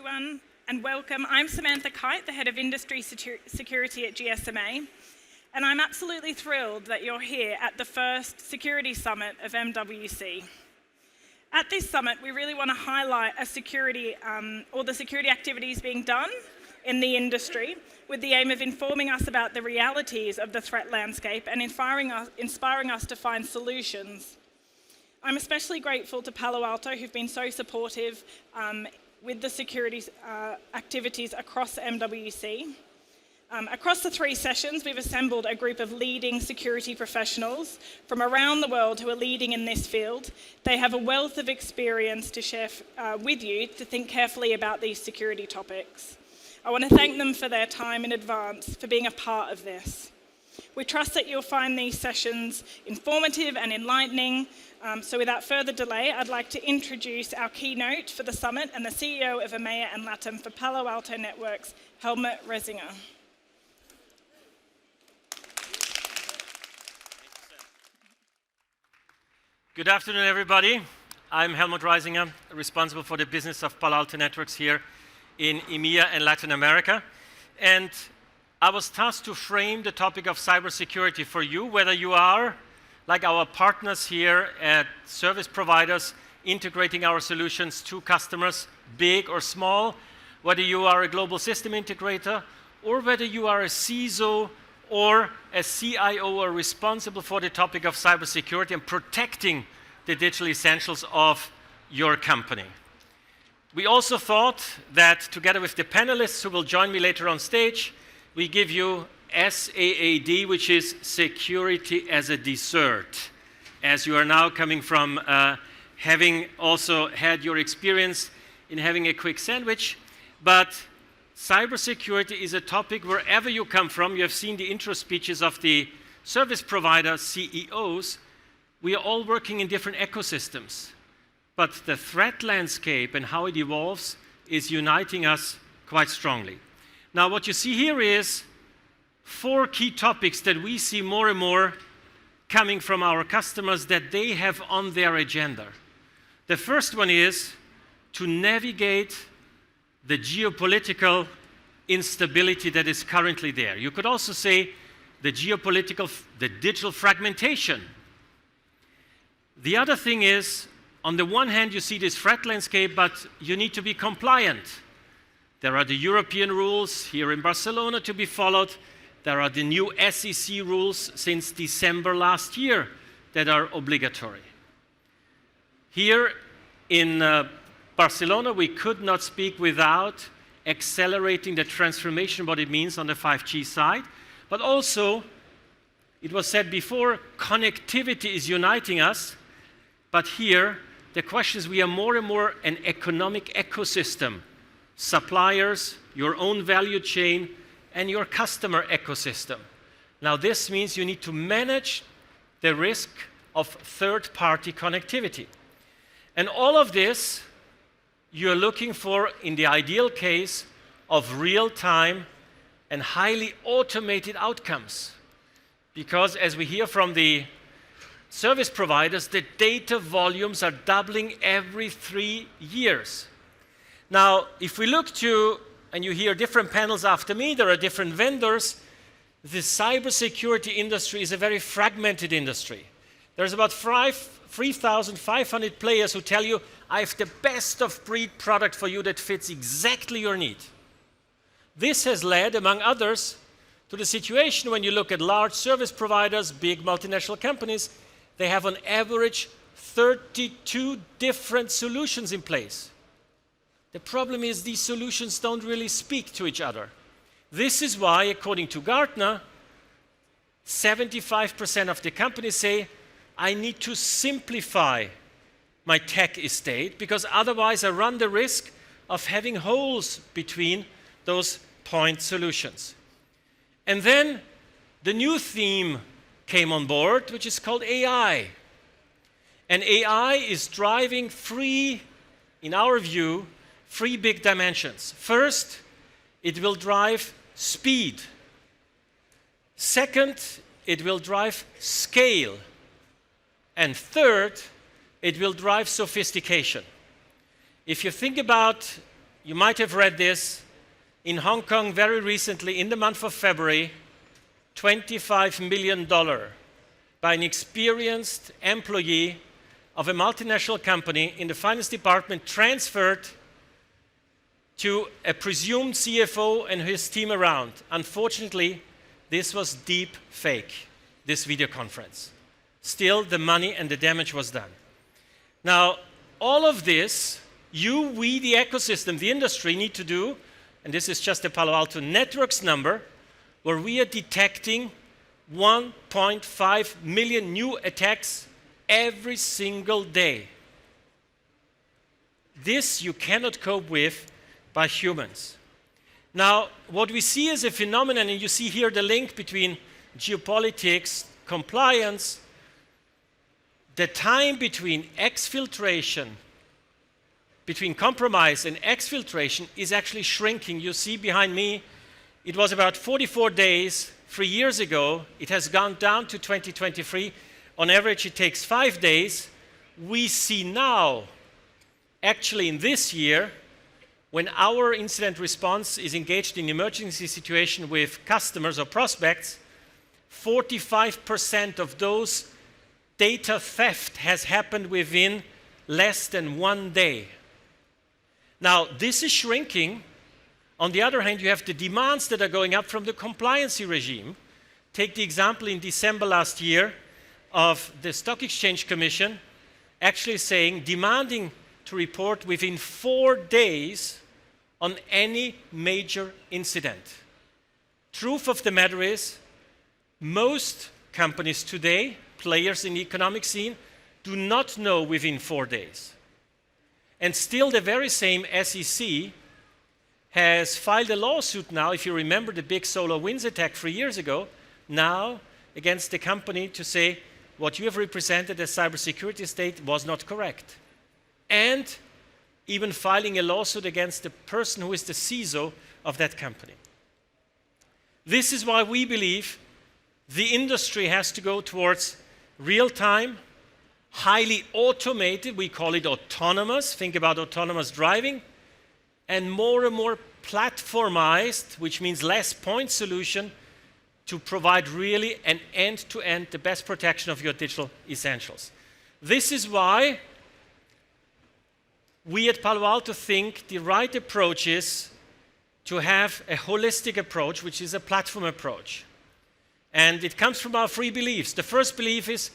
everyone, and welcome. I'm Samantha Kite, the Head of Industry Security at GSMA, and I'm absolutely thrilled that you're here at the first Security Summit of MWC. At this summit, we really want to highlight the security activities being done in the industry with the aim of informing us about the realities of the threat landscape and inspiring us to find solutions. I'm especially grateful to Palo Alto, who've been so supportive with the security activities across MWC. Across the 3 sessions, we've assembled a group of leading security professionals from around the world who are leading in this field. They have a wealth of experience to share with you to think carefully about these security topics. I want to thank them for their time in advance, for being a part of this. We trust that you'll find these sessions informative and enlightening. So without further delay, I'd like to introduce our keynote for the summit and the CEO of EMEA and LATAM for Palo Alto Networks, Helmut Resinger. Good afternoon, everybody. I'm Helmut Resinger, responsible for the business of Palo Alto Networks here in EMEA and Latin America. And I was tasked to frame the topic of cybersecurity for you, whether you are, like our partners here at service providers, integrating our solutions to customers, big or small, whether you are a global system integrator, or whether you are a CISO or a CIO or responsible for the topic of cybersecurity and protecting the digital essentials of your company. We also thought that together with the panelists who will join me later on stage, we give you SAAD, which is Security as a Dessert, as you are now coming from having also had your experience in having a quick sandwich. But cybersecurity is a topic wherever you come from. You have seen the intro speeches of the service provider CEOs. We are all working in different ecosystems. But the threat landscape and how it evolves is uniting us quite strongly. Now, what you see here is 4 key topics that we see more and more coming from our customers that they have on their agenda. The first one is to navigate the geopolitical instability that is currently there. You could also say the digital fragmentation. The other thing is, on the one hand, you see this threat landscape, but you need to be compliant. There are the European rules here in Barcelona to be followed. There are the new SEC rules since December last year that are obligatory. Here in Barcelona, we could not speak without accelerating the transformation, what it means on the 5G side. But also, it was said before, connectivity is uniting us. But here, the question is we are more and more an economic ecosystem. Suppliers, your own value chain, and your customer ecosystem. Now this means you need to manage the risk of third-party connectivity. And all of this you're looking for, in the ideal case, of real-time and highly automated outcomes. Because as we hear from the service providers, the data volumes are doubling every 3 years. Now, if we look to, and you hear different panels after me, there are different vendors, the cybersecurity industry is a very fragmented industry. There's about 3,500 players who tell you, I have the best of breed product for you that fits exactly your need. This has led, among others, to the situation when you look at large service providers, big multinational companies, they have on average 32 different solutions in place. The problem is these solutions don't really speak to each other. This is why, according to Gartner, 75% of the companies say, I need to simplify my tech estate because otherwise I run the risk of having holes between those point solutions. And then the new theme came on board, which is called AI. And AI is driving in our view, 3 big dimensions. First, it will drive speed. Second, it will drive scale. And third, it will drive sophistication. If you think about you might have read this, in Hong Kong very recently, in the month of February, $25 million by an experienced employee of a multinational company in the finance department transferred to a presumed CFO and his team around. Unfortunately, this was deep fake, this video conference. Still, the money and the damage was done. Now, all of this, we, the ecosystem, the industry need to do, and this is just a Palo Alto Networks number, where we are detecting 1.5 million new attacks every single day. This you cannot cope with by humans. Now, what we see is a phenomenon, and you see here the link between geopolitics, compliance, the time between exfiltration, between compromise and exfiltration is actually shrinking. You see behind me, it was about 44 days 3 years ago. It has gone down to 2023. On average, it takes 5 days. We see now, actually in this year, when our incident response is engaged in emergency situation with customers or prospects, 45% of those data theft has happened within less than 1 day. Now, this is shrinking. On the other hand, you have the demands that are going up from the compliancy regime. Take the example in December last year of the Stock Exchange Commission actually saying, demanding to report within 4 days on any major incident. Truth of the matter is, most companies today, players in the economic scene, do not know within 4 days. And still the very same SEC has filed a lawsuit now, if you remember the big SolarWinds attack 3 years ago, now against the company to say what you have represented as cybersecurity state was not correct. And even filing a lawsuit against the person who is the CISO of that company. This is why we believe the industry has to go towards real-time, highly automated, we call it autonomous, think about autonomous driving, and more platformized, which means less point solution, to provide really an end-to-end, the best protection of your digital essentials. This is why we at Palo Alto think the right approach is to have a holistic approach, which is a platform approach. And it comes from our 3 beliefs. The first belief is,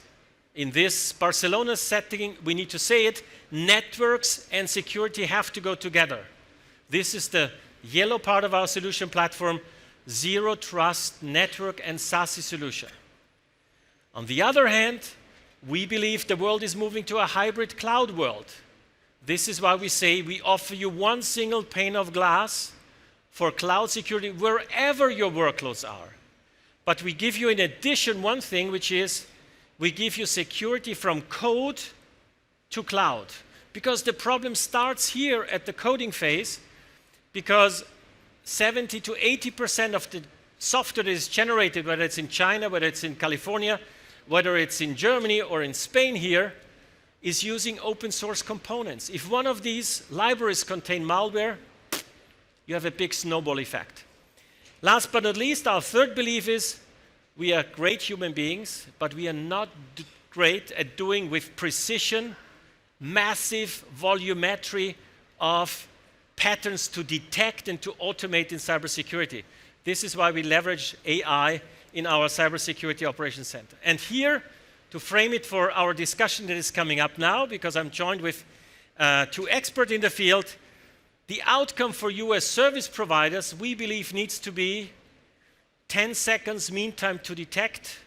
in this Barcelona setting, we need to say it, networks and security have to go together. This is the yellow part of our solution platform, Zero Trust Network and SASE solution. On the other hand, we believe the world is moving to a hybrid cloud world. This is why we say we offer you one single pane of glass for cloud security wherever your workloads are. But we give you in addition one thing, which is we give you security from code to cloud. Because the problem starts here at the coding phase, because 70 to 80% of the software that is generated, whether it's in China, whether it's in California, whether it's in Germany or in Spain here, is using open source components. If one of these libraries contain malware, you have a big snowball effect. Last but not least, our third belief is we are great human beings, but we are not great at doing with precision, massive volumetry of patterns to detect and to automate in cybersecurity. This is why we leverage AI in our Cybersecurity Operations Center. And here, to frame it for our discussion that is coming up now, because I'm joined with 2 experts in the field, the outcome for you as service providers, we believe needs to be 10 seconds mean time to detect,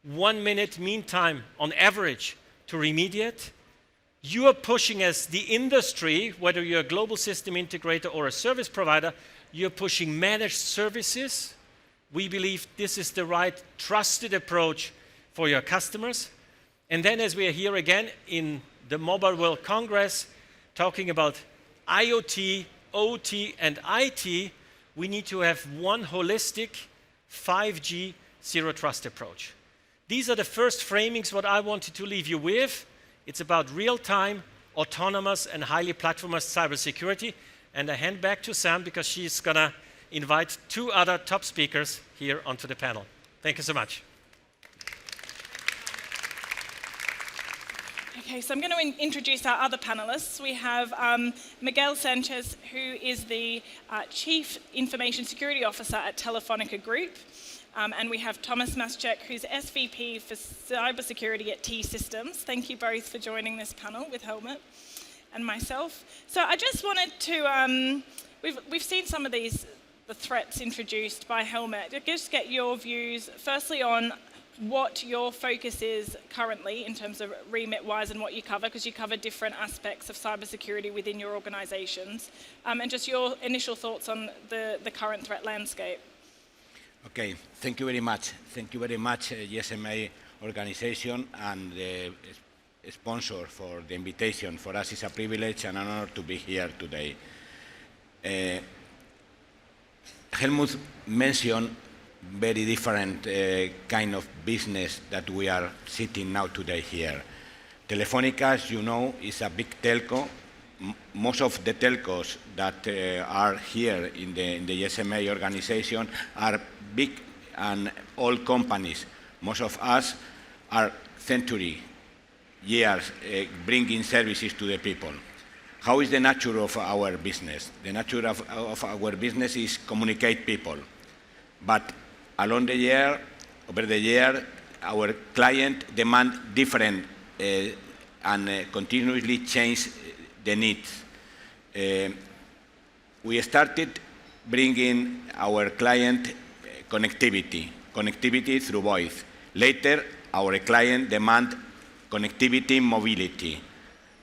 1 minute mean time on average to remediate. You are pushing as the industry, whether you're a global system integrator or a service provider, you're pushing managed services. We believe this is the right trusted approach for your customers. And then as we are here again in the Mobile World Congress, talking about IoT, OT, and IT, we need to have one holistic 5G zero trust approach. These are the first framings what I wanted to leave you with. It's about real-time, autonomous, and highly platformized cybersecurity. And I hand back to Sam because she's going to invite two other top speakers here onto the panel. Thank you so much. Okay, so I'm going to introduce our other panelists. We have Miguel Sanchez, who is the Chief Information Security Officer at Telefónica Group. And we have Thomas Maschek, who's SVP for Cybersecurity at T-Systems. Thank you both for joining this panel with Helmut and myself. So I just wanted to, we've seen some of the threats introduced by Helmut. Just get your views, firstly on what your focus is currently in terms of remit-wise and what you cover, because you cover different aspects of cybersecurity within your organizations, and just your initial thoughts on the current threat landscape. Okay, thank you very much. Thank you very much, GSMA organization and the sponsor for the invitation. For us, it's a privilege and an honor to be here today. Helmut mentioned very different kind of business that we are sitting now today here. Telefónica, as you know, is a big telco. Most of the telcos that are here in the SMA organization are big and old companies. Most of us are century years bringing services to the people. How is the nature of our business? The nature of our business is communicate people. But along the year, over the year, our client demand different and continuously change the needs. We started bringing our client connectivity through voice. Later, our client demand connectivity mobility.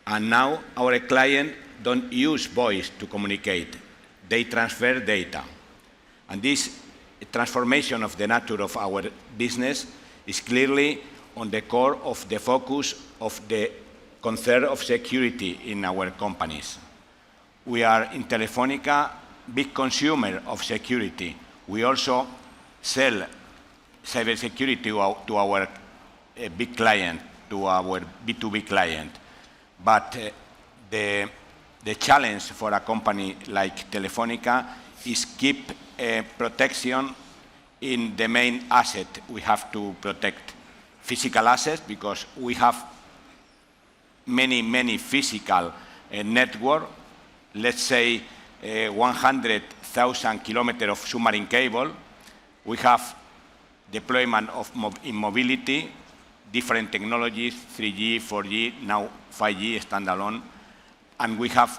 And now our client don't use voice to communicate. They transfer data. And this transformation of the nature of our business is clearly on the core of the focus of the concern of security in our companies. We are in Telefónica big consumer of security. We also sell cybersecurity to our big client, to our B2B client. But the challenge for a company like Telefónica is keep protection in the main asset. We have to protect physical assets because we have many physical network. Let's say 100,000 kilometers of submarine cable. We have deployment of in mobility, different technologies, 3G, 4G, now 5G standalone, and we have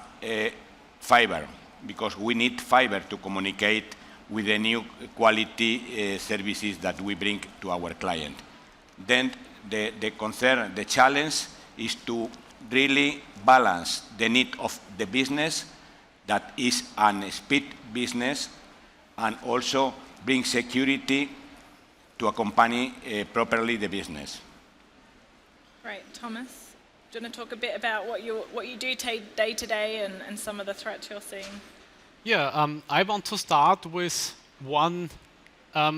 fiber because we need fiber to communicate with the new quality services that we bring to our client. Then the concern, the challenge is to really balance the need of the business that is an speed business and also bring security to accompany properly the business. Right, Thomas, do you want to talk a bit about what you do day to day and some of the threats you're seeing? Yeah, I want to start with one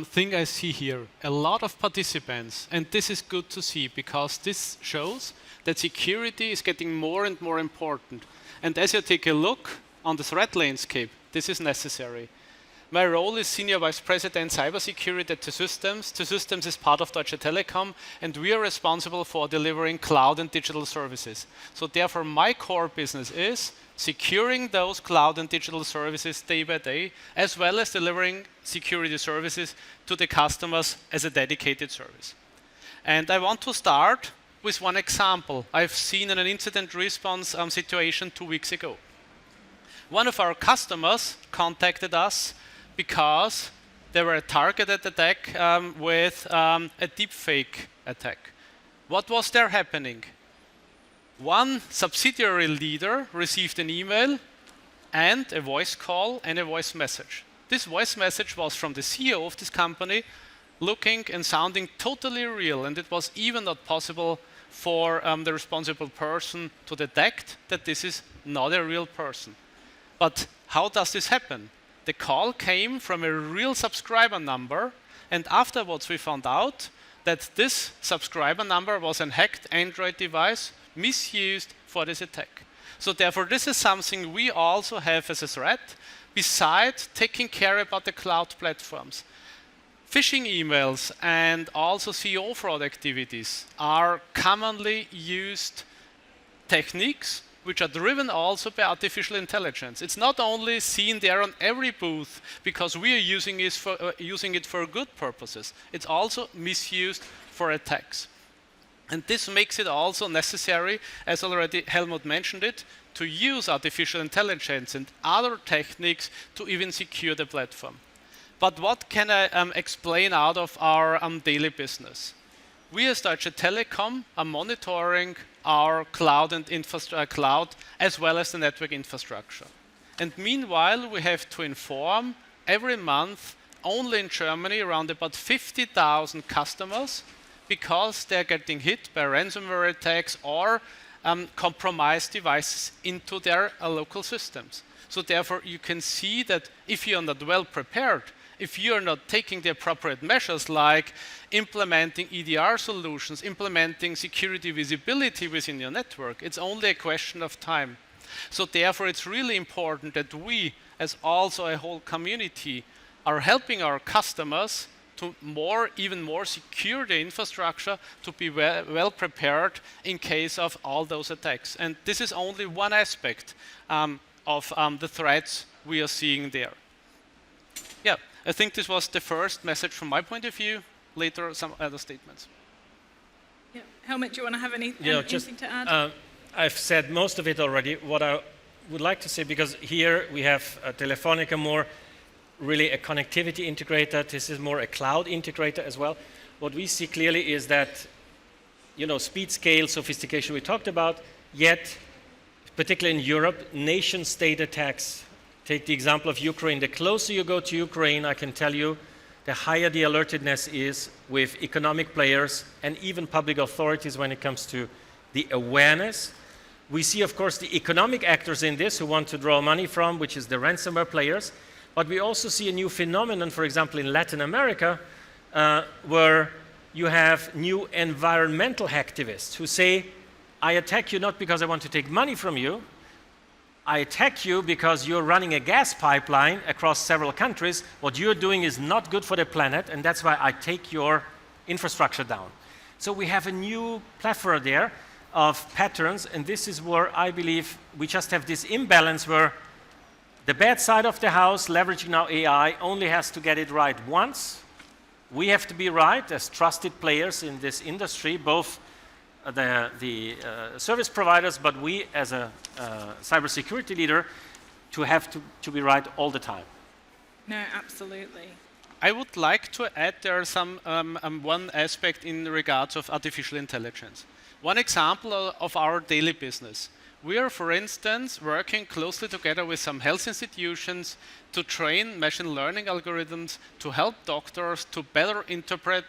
thing I see here. A lot of participants, and this is good to see because this shows that security is getting more and more important. And as you take a look on the threat landscape, this is necessary. My role is Senior Vice President Cybersecurity at T-Systems. T-Systems is part of Deutsche Telekom, and we are responsible for delivering cloud and digital services. So therefore, my core business is securing those cloud and digital services day by day, as well as delivering security services to the customers as a dedicated service. And I want to start with one example I've seen in an incident response situation 2 weeks ago. One of our customers contacted us because they were a targeted attack with a deepfake attack. What was there happening? One subsidiary leader received an email and a voice call and a voice message. This voice message was from the CEO of this company, looking and sounding totally real, and it was even not possible for the responsible person to detect that this is not a real person. But how does this happen? The call came from a real subscriber number, and afterwards we found out that this subscriber number was a hacked Android device misused for this attack. So therefore, this is something we also have as a threat, besides taking care about the cloud platforms. Phishing emails and also CEO fraud activities are commonly used techniques which are driven also by artificial intelligence. It's not only seen there on every booth because we are using it for good purposes. It's also misused for attacks. And this makes it also necessary, as already Helmut mentioned it, to use artificial intelligence and other techniques to even secure the platform. But what can I explain out of our daily business? We as Deutsche Telekom are monitoring our cloud and cloud as well as the network infrastructure. And meanwhile, we have to inform every month, only in Germany, around about 50,000 customers because they're getting hit by ransomware attacks or compromised devices into their local systems. So therefore, you can see that if you're not well prepared, if you're not taking the appropriate measures like implementing EDR solutions, implementing security visibility within your network, it's only a question of time. So therefore, it's really important that we, as also a whole community, are helping our customers to even more secure the infrastructure to be well prepared in case of all those attacks. And this is only one aspect of the threats we are seeing there. Yeah, I think this was the first message from my point of view. Later, some other statements. Yeah. Helmut, do you want to have anything to add? I've said most of it already. What I would like to say, because here we have Telefónica more really a connectivity integrator. This is more a cloud integrator as well. What we see clearly is that, speed, scale, sophistication we talked about, yet, particularly in Europe, nation-state attacks. Take the example of Ukraine. The closer you go to Ukraine, I can tell you, the higher the alertedness is with economic players and even public authorities when it comes to the awareness. We see, of course, the economic actors in this who want to draw money from, which is the ransomware players. But we also see a new phenomenon, for example, in Latin America, where you have new environmental activists who say, I attack you not because I want to take money from you, I attack you because you're running a gas pipeline across several countries. What you're doing is not good for the planet, and that's why I take your infrastructure down. So we have a new plethora there of patterns, and this is where I believe we just have this imbalance where the bad side of the house, leveraging now AI, only has to get it right once. We have to be right as trusted players in this industry, both the service providers, but we as a cybersecurity leader to be right all the time. No, absolutely. I would like to add there some one aspect in regards of artificial intelligence. One example of our daily business. We are, for instance, working closely together with some health institutions to train machine learning algorithms to help doctors to better interpret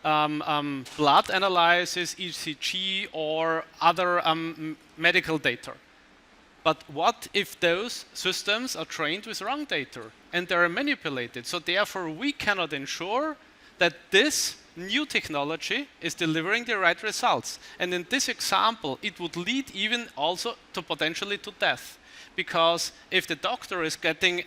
blood analysis, ECG, or other medical data. But what if those systems are trained with wrong data and they are manipulated? So therefore, we cannot ensure that this new technology is delivering the right results. And in this example, it would lead even also to potentially to death. Because if the doctor is getting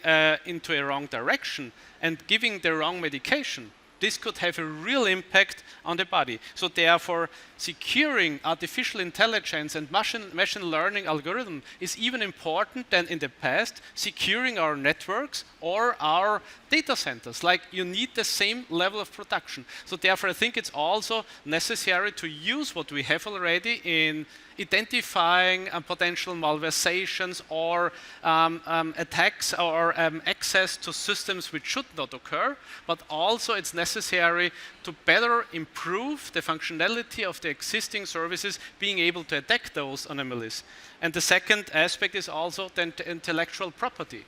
into a wrong direction and giving the wrong medication, this could have a real impact on the body. So therefore, securing artificial intelligence and machine learning algorithm is even important than in the past, securing our networks or our data centers. Like, you need the same level of protection. So therefore, I think it's also necessary to use what we have already in identifying potential malversations or attacks or access to systems which should not occur, but also it's necessary to better improve the functionality of the existing services, being able to detect those anomalies. And the second aspect is also the intellectual property.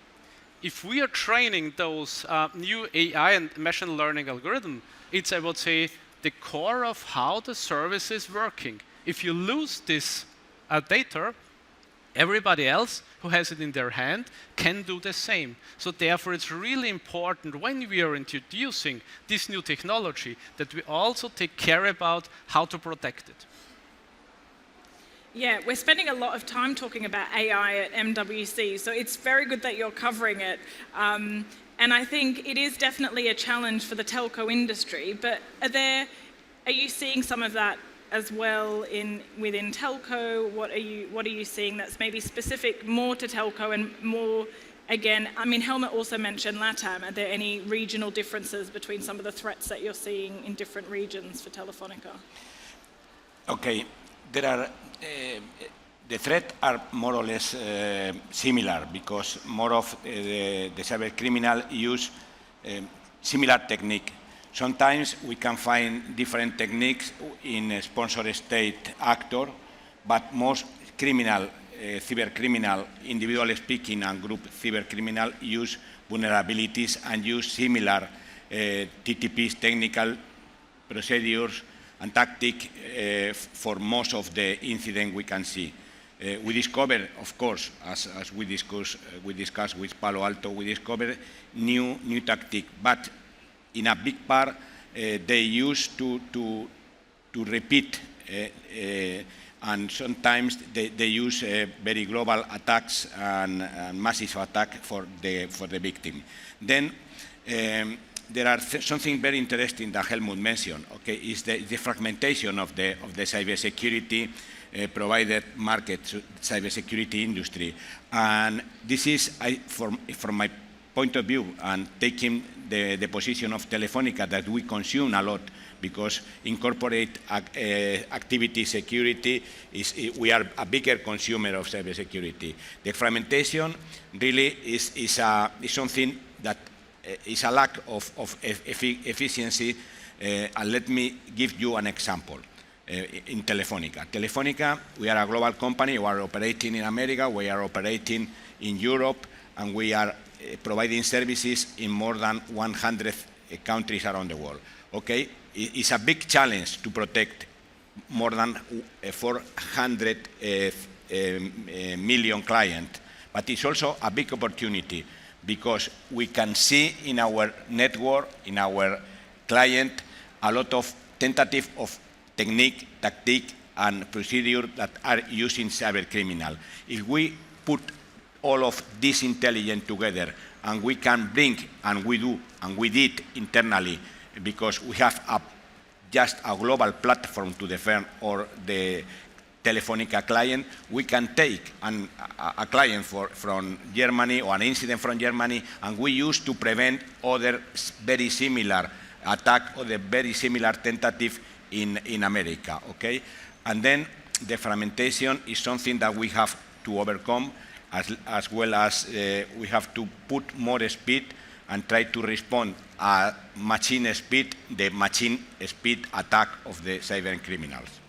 If we are training those new AI and machine learning algorithm, it's, I would say, the core of how the service is working. If you lose this data, everybody else who has it in their hand can do the same. So therefore, it's really important when we are introducing this new technology that we also take care about how to protect it. Yeah, we're spending a lot of time talking about AI at MWC, so it's very good that you're covering it. And I think it is definitely a challenge for the telco industry, but are you seeing some of that as well within telco? What are you seeing that's maybe specific more to telco and more, again, I mean, Helmut also mentioned LATAM. Are there any regional differences between some of the threats that you're seeing in different regions for Telefónica? Okay, there are, the threats are more or less similar because more of the cyber criminal use similar technique. Sometimes we can find different techniques in a sponsor state actor, but most criminal, cyber criminal, individually speaking, and group cyber criminal use vulnerabilities and use similar TTPs, technical procedures, and tactic for most of the incident we can see. We discover, of course, as we discussed with Palo Alto, we discover new tactic, but in a big part they use to repeat, and sometimes they use very global attacks and massive attack for the victim. Then there are something very interesting that Helmut mentioned. Okay, is the fragmentation of the cybersecurity provided market, cybersecurity industry, and this is from my point of view and taking the position of Telefónica that we consume a lot because incorporate activity security we are a bigger consumer of cybersecurity. The fragmentation really is something that is a lack of efficiency. And let me give you an example. In Telefónica. Telefónica, we are a global company. We are operating in America, we are operating in Europe, and we are providing services in more than 100 countries around the world. Okay, it's a big challenge to protect more than 400 million clients, but it's also a big opportunity because we can see in our network, in our client, a lot of tentative of technique, tactic, and procedure that are using cyber criminal. If we put all of this intelligence together and we can bring, and we do, and we did internally, because we have just a global platform to defend or the Telefónica client, we can take a client from Germany or an incident from Germany, and we use to prevent other very similar attack or the very similar tentative in America, okay? And then the fragmentation is something that we have to overcome, as well as we have to put more speed and try to respond at machine speed, the machine speed attack of the cyber criminals.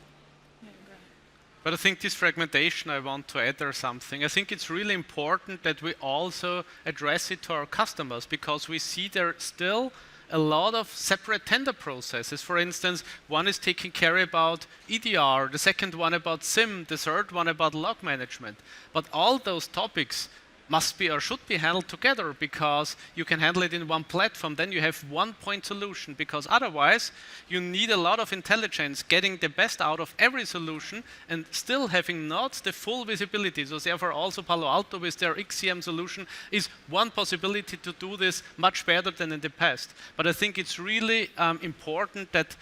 But I think this fragmentation, I want to add there something. I think it's really important that we also address it to our customers because we see there still a lot of separate tender processes. For instance, one is taking care about EDR, the second one about SIM, the third one about log management. But all those topics must be or should be handled together because you can handle it in one platform, then you have one point solution, because otherwise you need a lot of intelligence getting the best out of every solution and still having not the full visibility. So therefore also Palo Alto with their XCM solution is one possibility to do this much better than in the past. But I think it's really important that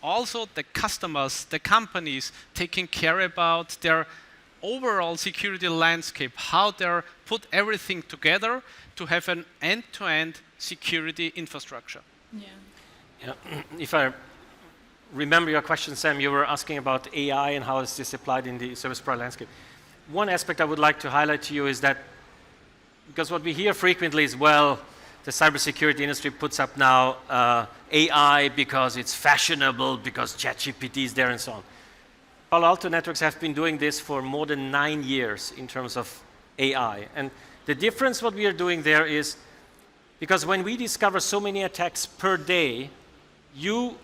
also the customers, the companies taking care about their overall security landscape, how they put everything together to have an end-to-end security infrastructure. Yeah. If I remember your question, Sam, you were asking about AI and how is this applied in the service provider landscape. One aspect I would like to highlight to you is that, because what we hear frequently is, well, the cybersecurity industry puts up now AI because it's fashionable, because ChatGPT is there and so on. Palo Alto Networks have been doing this for more than 9 years in terms of AI. And the difference what we are doing there is, because when we discover so many attacks per day, you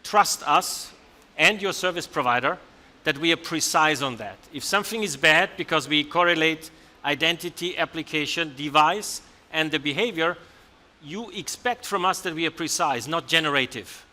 trust us and your service provider that we are precise on that. If something is bad because we correlate identity, application, device, and the behavior, you expect from us that we are precise, not generative,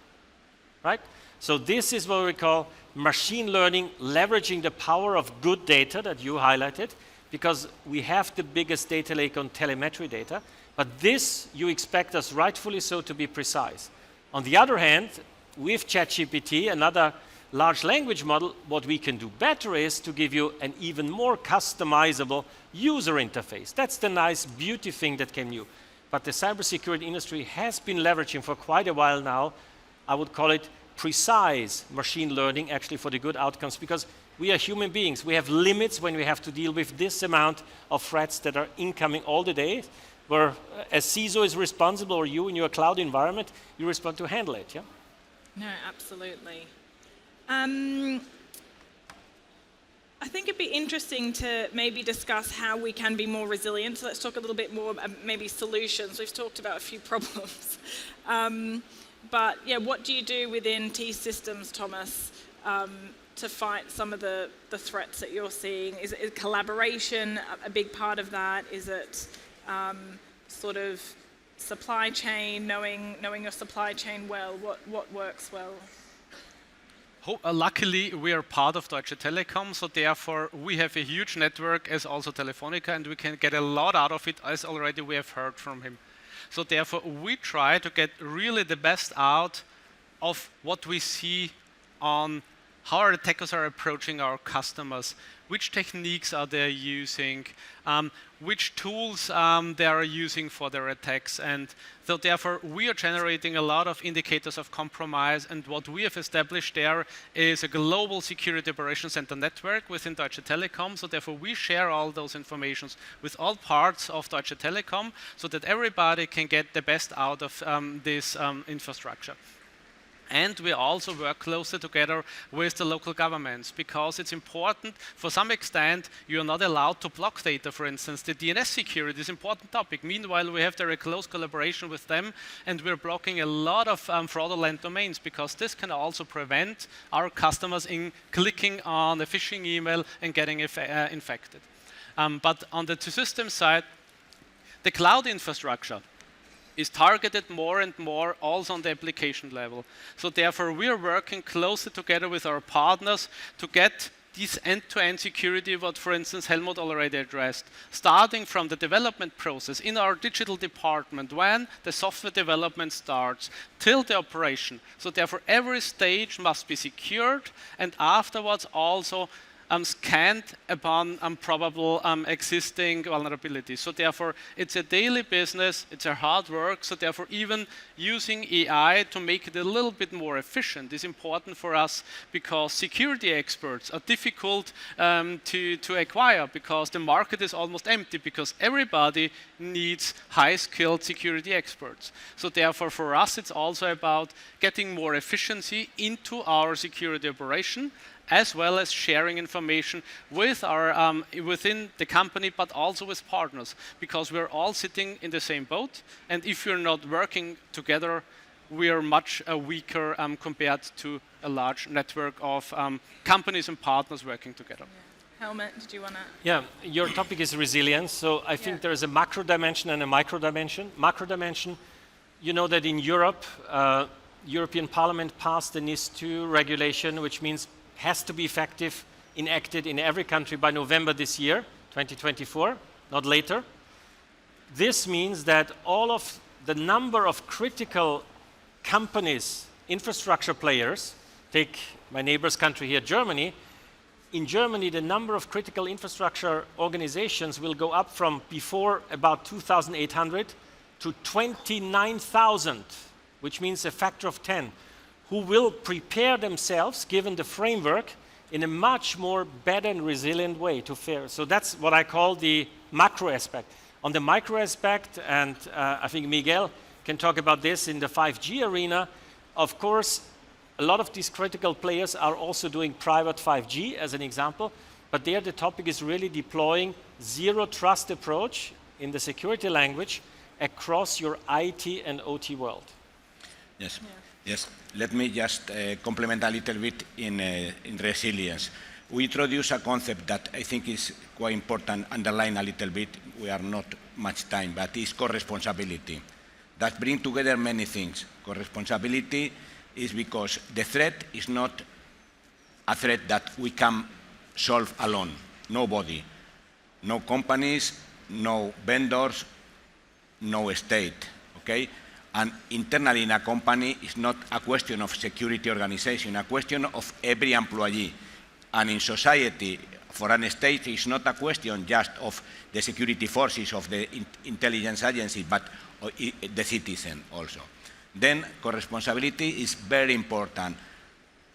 right? So this is what we call machine learning, leveraging the power of good data that you highlighted, because we have the biggest data lake on telemetry data, but this you expect us, rightfully so, to be precise. On the other hand, with ChatGPT, another large language model, what we can do better is to give you an even more customizable user interface. That's the nice beauty thing that came new. But the cybersecurity industry has been leveraging for quite a while now, I would call it precise machine learning, actually, for the good outcomes, because we are human beings. We have limits when we have to deal with this amount of threats that are incoming all the day, where as CISO is responsible, or you in your cloud environment, you respond to handle it, yeah? No, absolutely. I think it'd be interesting to maybe discuss how we can be more resilient. So let's talk a little bit more about maybe solutions. We've talked about a few problems. But yeah, what do you do within T-Systems, Thomas, to fight some of the threats that you're seeing? Is collaboration a big part of that? Is it sort of supply chain, knowing your supply chain well? What works well? Luckily, we are part of Deutsche Telekom, so therefore we have a huge network as also Telefónica, and we can get a lot out of it, as already we have heard from him. So therefore, we try to get really the best out of what we see on how our attackers are approaching our customers, which techniques are they using, which tools they are using for their attacks. And so therefore, we are generating a lot of indicators of compromise, and what we have established there is a global security operations center network within Deutsche Telekom. So therefore, we share all those informations with all parts of Deutsche Telekom so that everybody can get the best out of this infrastructure. And we also work closely together with the local governments, because it's important. For some extent, you're not allowed to block data, for instance. The DNS security is an important topic. Meanwhile, we have there a close collaboration with them, and we're blocking a lot of fraudulent domains, because this can also prevent our customers in clicking on a phishing email and getting infected. But on the T-Systems side, the cloud infrastructure is targeted more and more also on the application level. So therefore, we are working closely together with our partners to get this end-to-end security, what, for instance, Helmut already addressed, starting from the development process in our digital department, when the software development starts, till the operation. So therefore, every stage must be secured, and afterwards also scanned upon probable existing vulnerabilities. So therefore, it's a daily business, it's a hard work, so therefore even using AI to make it a little bit more efficient is important for us, because security experts are difficult to acquire, because the market is almost empty, because everybody needs high-skilled security experts. So therefore, for us, it's also about getting more efficiency into our security operation, as well as sharing information with our within the company, but also with partners, because we're all sitting in the same boat. And if you're not working together, we are much weaker compared to a large network of companies and partners working together. Yeah. Helmut, did you want to? Yeah, your topic is resilience. So I think there is a macro dimension and a micro dimension. Macro dimension, you know that in Europe, European Parliament passed the NIS2 regulation, which means has to be effective, enacted in every country by November this year, 2024, not later. This means that all of the number of critical companies, infrastructure players, take my neighbor's country here, Germany. In Germany, the number of critical infrastructure organizations will go up from before about 2,800 to 29,000, which means a factor of 10. Who will prepare themselves, given the framework, in a much more better and resilient way to fare. So that's what I call the macro aspect. On the micro aspect, and I think Miguel can talk about this in the 5G arena, of course, a lot of these critical players are also doing private 5G, as an example, but there the topic is really deploying zero trust approach in the security language across your IT and OT world. Yes. Yeah. Yes, let me just complement a little bit in resilience. We introduce a concept that I think is quite important, underline a little bit, we are not much time, but it's co-responsibility. That brings together many things. Co-responsibility is because the threat is not a threat that we can solve alone. Nobody. No companies, no vendors, no state, okay? And internally in a company, it's not a question of security organization, a question of every employee. And in society, for an state, it's not a question just of the security forces of the intelligence agency, but the citizen also. Then co-responsibility is very important.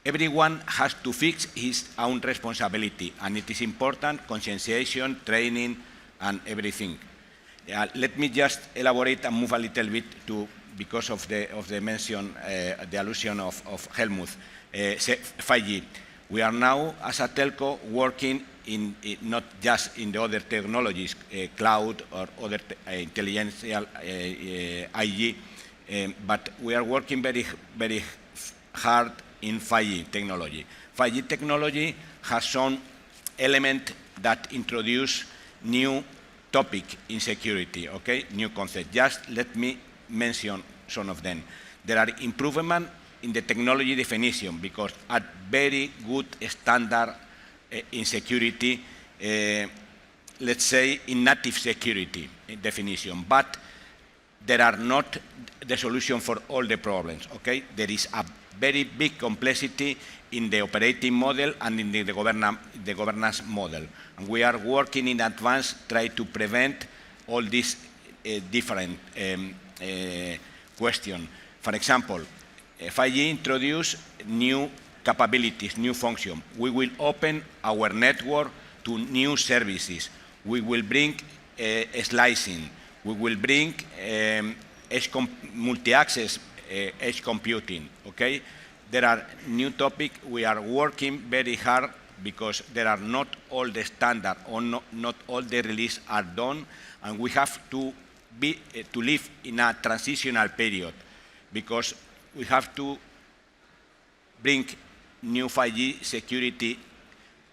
Everyone has to fix his own responsibility, and it is important, conscientization, training, and everything. Let me just elaborate and move a little bit to, because of the mention, the allusion of Helmut, 5G. We are now, as a telco, working in not just in the other technologies, cloud or other intelligential IG, but we are working very, very hard in 5G technology. 5G technology has some element that introduce new topic in security, okay? New concept. Just let me mention some of them. There are improvements in the technology definition because at very good standard in security, let's say in native security definition, but there are not the solution for all the problems, okay? There is a very big complexity in the operating model and in the governance model. And we are working in advance, try to prevent all these different questions. For example, 5G introduced new capabilities, new functions. We will open our network to new services. We will bring slicing. We will bring multi-access edge computing, okay? There are new topics. We are working very hard because there are not all the standard or not all the release are done, and we have to live in a transitional period because we have to bring new 5G security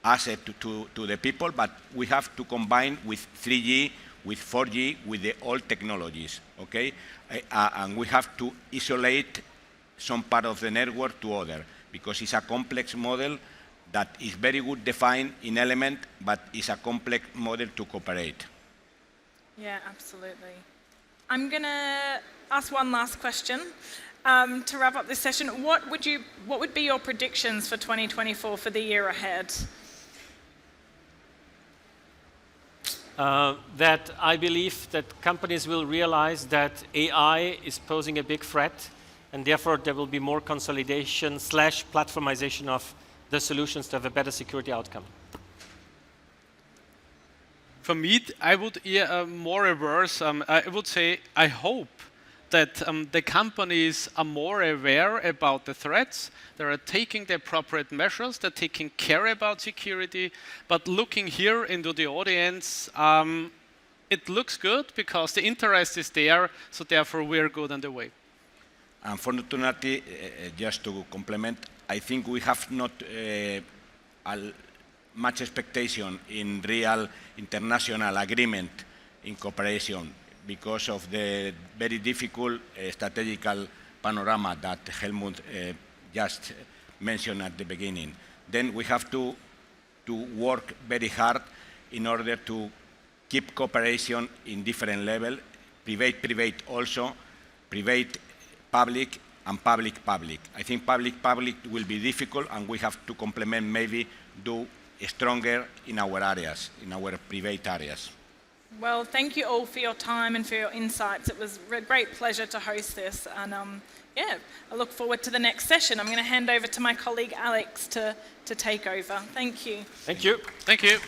asset to the people, but we have to combine with 3G, with 4G, with the old technologies, okay? And we have to isolate some part of the network to other, because it's a complex model that is very good defined in element, but it's a complex model to cooperate. Yeah, absolutely. I'm going to ask one last question to wrap up this session. What would be your predictions for 2024 for the year ahead? That I believe that companies will realize that AI is posing a big threat, and therefore there will be more consolidation / platformization of the solutions to have a better security outcome. For me, I would more reverse. I would say I hope that the companies are more aware about the threats. They are taking the appropriate measures. They're taking care about security. But looking here into the audience, it looks good because the interest is there. So therefore, we're good on the way. Unfortunately, just to complement, I think we have not much expectation in real international agreement in cooperation because of the very difficult strategical panorama that Helmut just mentioned at the beginning. Then we have to work very hard in order to keep cooperation in different levels, private also, private public, and public. I think public will be difficult, and we have to complement, maybe do stronger in our areas, in our private areas. Well, thank you all for your time and for your insights. It was a great pleasure to host this, and yeah, I look forward to the next session. I'm going to hand over to my colleague Alex to take over. Thank you. Thank you. Thank you.